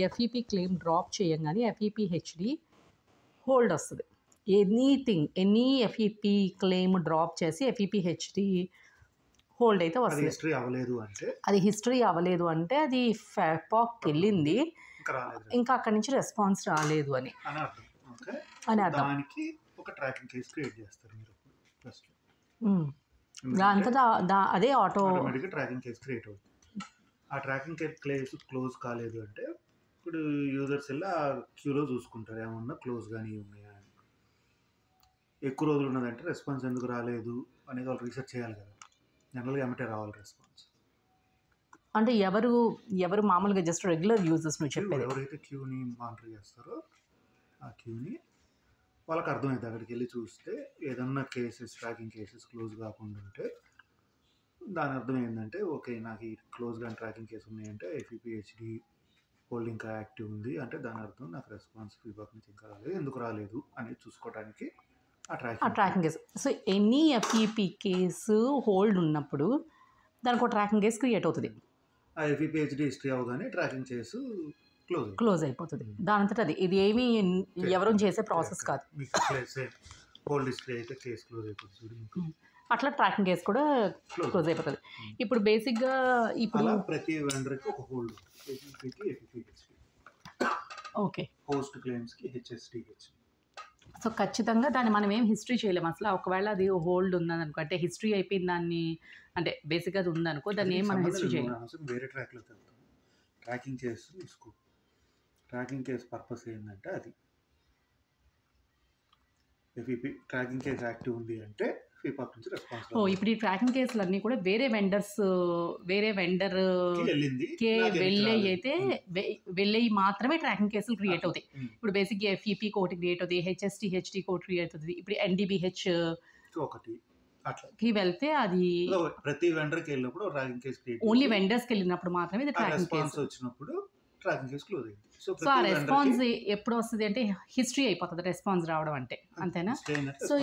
FEP claim drop చేయంగానే ఎఫ్ఈపిహెచ్డి hold వస్తుంది. Any FEP claim drop చేసి ఎఫ్ఈపిహెచ్డి హోల్డ్ అయితే వస్తుంది. అది హిస్టరీ అవ్వలేదు అంటే అది ఫెపాక్కి వెళ్ళింది, ఇంకా అక్కడి నుంచి రెస్పాన్స్ రాలేదు అని అర్థం. ఒక ట్రాకింగ్ కేస్ క్రియేట్ చేస్తారు మీరు ఫస్ట్. దాంతో అదే ఆటోమేటిక్గా ట్రాకింగ్ కేస్ క్రియేట్ అవుతుంది. ఆ ట్రాకింగ్ కేస్ క్లోజ్ కాలేదు అంటే ఇప్పుడు యూజర్స్ వెళ్ళి ఆ క్యూలో చూసుకుంటారు ఏమన్నా క్లోజ్ కానీ ఉన్నాయా అని. ఎక్కువ రోజులు ఉన్నదంటే రెస్పాన్స్ ఎందుకు రాలేదు అనేది వాళ్ళు రీసెర్చ్ చేయాలి కదా. జనరల్గా ఏమంటే రావాలి రెస్పాన్స్. అంటే ఎవరు మామూలుగా జస్ట్ రెగ్యులర్ యూజర్స్ నువ్వు చెప్పేది, ఎవరైతే క్యూని మానిటర్ చేస్తారో ఆ క్యూని వాళ్ళకి అర్థమవుతుంది. అక్కడికి వెళ్ళి చూస్తే ఏదన్నా ట్రాకింగ్ కేసెస్ క్లోజ్ కాకుండా ఉంటే దాని అర్థం ఏంటంటే ఓకే నాకు ఈ క్లోజ్ గా ట్రాకింగ్ కేసు ఉన్నాయంటే ఎఫ్ఈపిహెచ్డి హోల్డ్ ఇంకా యాక్టివ్ ఉంది అంటే దాని అర్థం నాకు రెస్పాన్స్ ఫీడ్బ్యాక్ నుంచి ఇంకా రాలేదు, ఎందుకు రాలేదు అనేది చూసుకోవడానికి ఆ tracking case. So any FEP case hold ఉన్నప్పుడు దానికి ఒక ట్రాకింగ్ కేసు క్రియేట్ అవుతుంది. ఆ ఎఫ్ఈపిహెచ్డి హిస్టరీ అవగానే ట్రాకింగ్ కేసు క్లోజ్ అయిపోతుంది దానంతట అది. ఇది ఏమీ ఎవరూ చేసే ప్రాసెస్ కాదు. హోల్డ్ హిస్టరీ అయితే కేసు క్లోజ్ అయిపోతుంది. అట్లా ట్రాకింగ్ కేసు కూడా క్లోజ్ అయిపోతుంది. ఇప్పుడు బేసిక్గా ఇప్పుడు ప్రతి వెండర్కి ఒక హోల్డ్ ఓకే హోస్ట్ క్లెయిమ్స్కి హెచ్ఎస్టిహెచ్. సో ఖచ్చితంగా దాన్ని మనం ఏం హిస్టరీ చేయలేము అసలు. ఒకవేళ అది హోల్డ్ ఉందనుకో అంటే హిస్టరీ అయిపోయింది దాన్ని అంటే బేసిక్గా అది ఉందనుకో దాన్ని ఏం మనం హిస్టరీ చేయలేము. వేరే ట్రాక్లోకి వెళ్తాం. ట్రాకింగ్ కేసు తీసుకో. ట్రాకింగ్ కేసు పర్పస్ ఏంటంటే అది ఎఫ్ఈపి ట్రాకింగ్ కేసు యాక్టివ్ ఉంది అంటే ఫీడ్బ్యాక్ నుంచి రెస్పాన్స్. ఇప్పుడు ఈ ట్రాకింగ్ కేసులు అన్నీ కూడా వేరే వెండర్కి వెళ్ళి మాత్రమే ట్రాకింగ్ కేసులు క్రియేట్ అవుతాయి. ఇప్పుడు బేసిక్గా ఎఫ్ఈపి కోటి క్రియేట్ అవుతాయి, హెచ్ఎస్టిహెచ్డి కోటి క్రియేట్ అవుతుంది. ఇప్పుడు ఎన్డిబిహెచ్ ఒకటి అట్లా వెళ్తే అది ప్రతి వెండర్కి వెళ్ళినప్పుడు ట్రాకింగ్ కేసు క్రియేట్ ఓన్లీ వెండర్స్కి వెళ్ళినప్పుడు మాత్రమే ఇది ట్రాకింగ్ కేసు వచ్చినప్పుడు ట్రాకింగ్ కేసు క్లోజ్ అయింది. సో ఆ రెస్పాన్స్ ఎప్పుడు వస్తుంది అంటే హిస్టరీ అయిపోతుంది రెస్పాన్స్ రావడం అంటే, అంతేనా? సో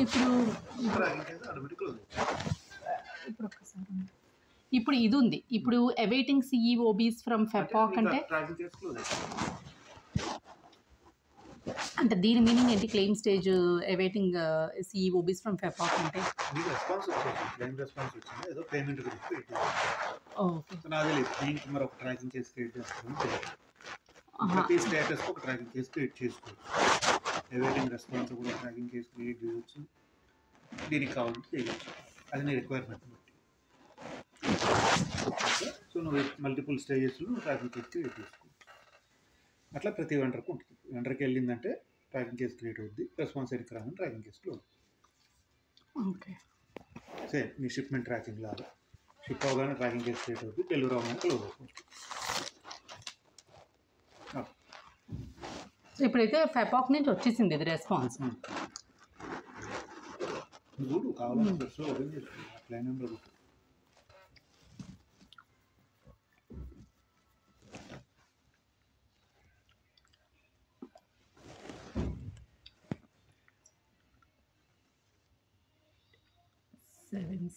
ఇప్పుడు ఇది ఉంది. ఇప్పుడు అవైటింగ్ సిఈఓబీస్ ఫ్రమ్ ఫెపాక్ అంటే దీని మీనింగ్ ఏంటి? క్లెయిమ్ స్టేజ్ అవైటింగ్ సిఈఓబీస్ ఫ్రమ్ ఫెపాక్ అంటే ప్రతి స్టేటస్ ఒక ట్రాకింగ్ కేసు క్రియేట్ చేసుకోవచ్చు. అవైటింగ్ రెస్పాన్స్ కూడా ట్రాకింగ్ కేసు క్రియేట్ చేయవచ్చు. దీనికి కావాలంటే చేయవచ్చు, అది నీ రిక్వైర్మెంట్ బట్టి. సో నువ్వు మల్టిపుల్ స్టేజెస్లో ట్రాకింగ్ కేసు క్రియేట్ చేసుకోవచ్చు. అట్లా ప్రతి వెండర్కి ఉంటుంది. వెండర్కి వెళ్ళిందంటే ట్రాకింగ్ కేసు క్రియేట్ అవుద్ది, రెస్పాన్స్ ఎనికి రాదని ట్రాకింగ్ కేసు క్లోజ్. సేమ్ మీ షిప్మెంట్ ట్రాకింగ్ లాగా షిప్ అవగానే ట్రాకింగ్ కేసు క్రియేట్ అవుద్ది, డెలివరీ అవగానే క్లోజ్ అవుతుంది. ఇప్పుడైతే ఫెపాక్ నుంచి వచ్చేసింది ఇది రెస్పాన్స్. చూడు కావాలంటే ప్లాన్ నెంబర్ ఒకటి. సెవెన్